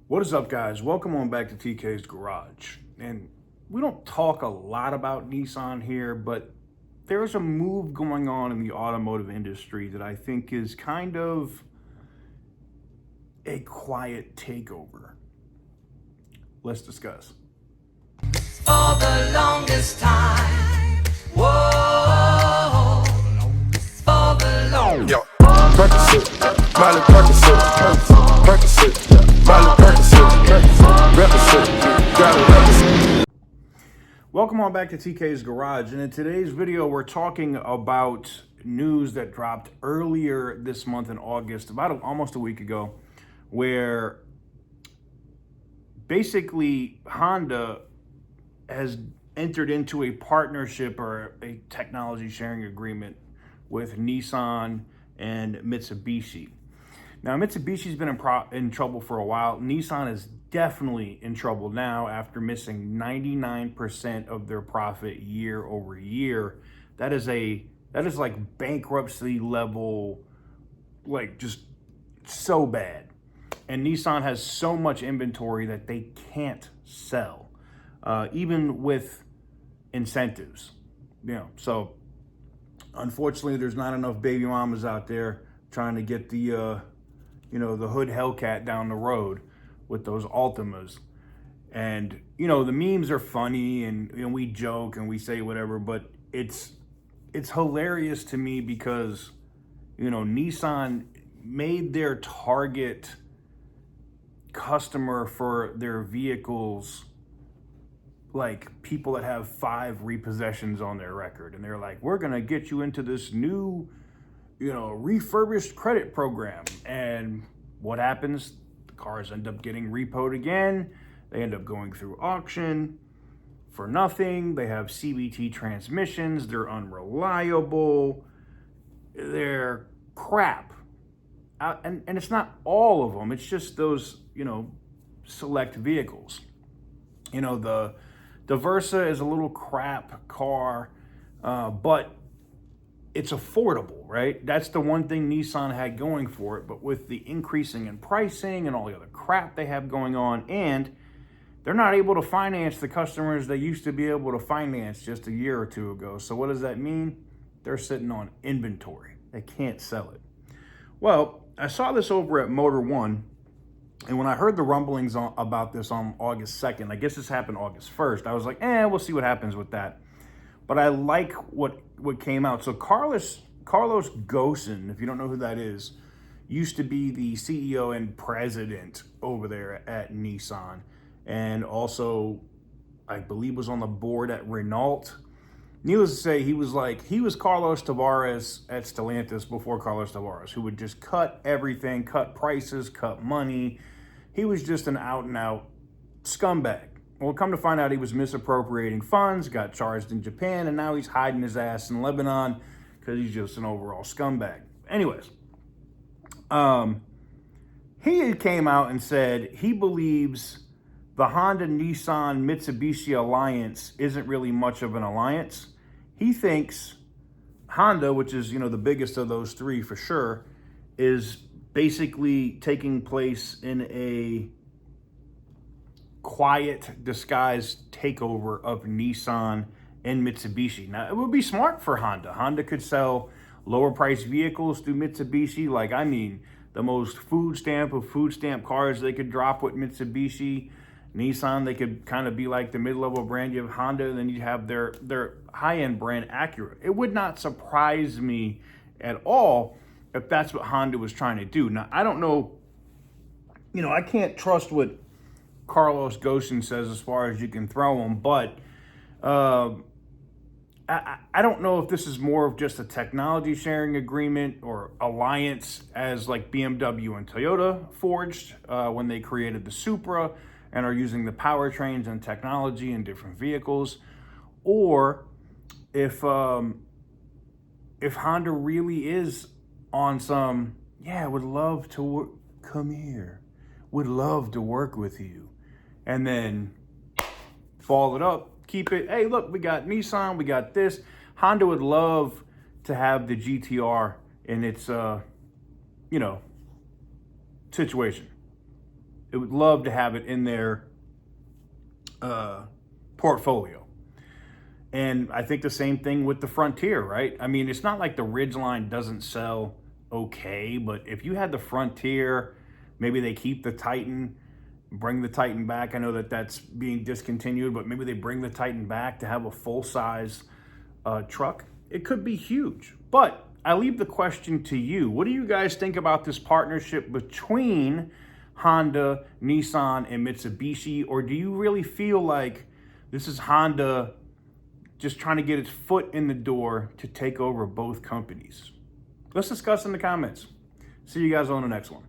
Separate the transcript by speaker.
Speaker 1: What is up, guys? Welcome on back to TK's Garage. And we don't talk a lot about Nissan here, but there's a move going on in the automotive industry that I think is kind of a quiet takeover. Let's discuss.
Speaker 2: For the longest time. Whoa. For the longest
Speaker 3: Yo, Percocet, Miley Percocet, Percocet, Miley Percocet, Percocet, got it represent.
Speaker 1: Welcome on back to TK's Garage. And in today's video, we're talking about news that dropped earlier this month in August, almost a week ago, where basically Honda has entered into a partnership or a technology sharing agreement with Nissan and Mitsubishi. Now, Mitsubishi's been in trouble for a while. Nissan is definitely in trouble now after missing 99% of their profit year over year. That is like bankruptcy level, like just so bad. And Nissan has so much inventory that they can't sell, even with incentives. So unfortunately, there's not enough baby mamas out there trying to get the hood Hellcat down the road with those Altimas. And, the memes are funny and we joke and we say whatever, but it's hilarious to me because, Nissan made their target customer for their vehicles like people that have 5 repossessions on their record. And they're like, we're going to get you into this new, refurbished credit program. And what happens? The cars end up getting repoed again. They end up going through auction for nothing. They have CVT transmissions. They're unreliable. They're crap. And it's not all of them. It's just those, select vehicles. The Versa is a little crap car, but it's affordable, right? That's the one thing Nissan had going for it. But with the increasing in pricing and all the other crap they have going on, and they're not able to finance the customers they used to be able to finance just a year or two ago. So what does that mean? They're sitting on inventory. They can't sell it. Well, I saw this over at Motor One. And when I heard the rumblings about this on August 2nd, I guess this happened August 1st, I was like, we'll see what happens with that. But I like what came out. So Carlos Goen, if you don't know who that is, used to be the CEO and president over there at Nissan. And also, I believe, was on the board at Renault. Needless to say, he was Carlos Tavares at Stellantis before Carlos Tavares, who would just cut everything, cut prices, cut money. He was just an out-and-out scumbag. Well, come to find out, he was misappropriating funds, got charged in Japan, and now he's hiding his ass in Lebanon because he's just an overall scumbag. Anyways, he came out and said he believes the Honda-Nissan-Mitsubishi alliance isn't really much of an alliance. He thinks Honda, which is, the biggest of those three for sure, is basically taking place in a quiet, disguised takeover of Nissan and Mitsubishi. Now, it would be smart for Honda. Honda could sell lower priced vehicles through Mitsubishi. The most food stamp cars they could drop with Mitsubishi. Nissan, they could kind of be like the mid-level brand. You have Honda, and then you have their high-end brand, Acura. It would not surprise me at all if that's what Honda was trying to do. Now, I don't know, I can't trust what Carlos Goen says as far as you can throw him, but I don't know if this is more of just a technology sharing agreement or alliance as like BMW and Toyota forged when they created the Supra and are using the powertrains and technology in different vehicles, or if Honda really is on some, would love to come here, would love to work with you, and then follow it up, keep it, hey, look, we got Nissan, we got this. Honda would love to have the GTR in its, situation. It would love to have it in their portfolio. And I think the same thing with the Frontier, right? I mean, it's not like the Ridgeline doesn't sell okay, but if you had the Frontier, maybe they keep the Titan, bring the Titan back. I know that that's being discontinued, but maybe they bring the Titan back to have a full-size truck. It could be huge. But I leave the question to you. What do you guys think about this partnership between Honda, Nissan, and Mitsubishi? Or do you really feel like this is Honda just trying to get its foot in the door to take over both companies? Let's discuss in the comments. See you guys on the next one.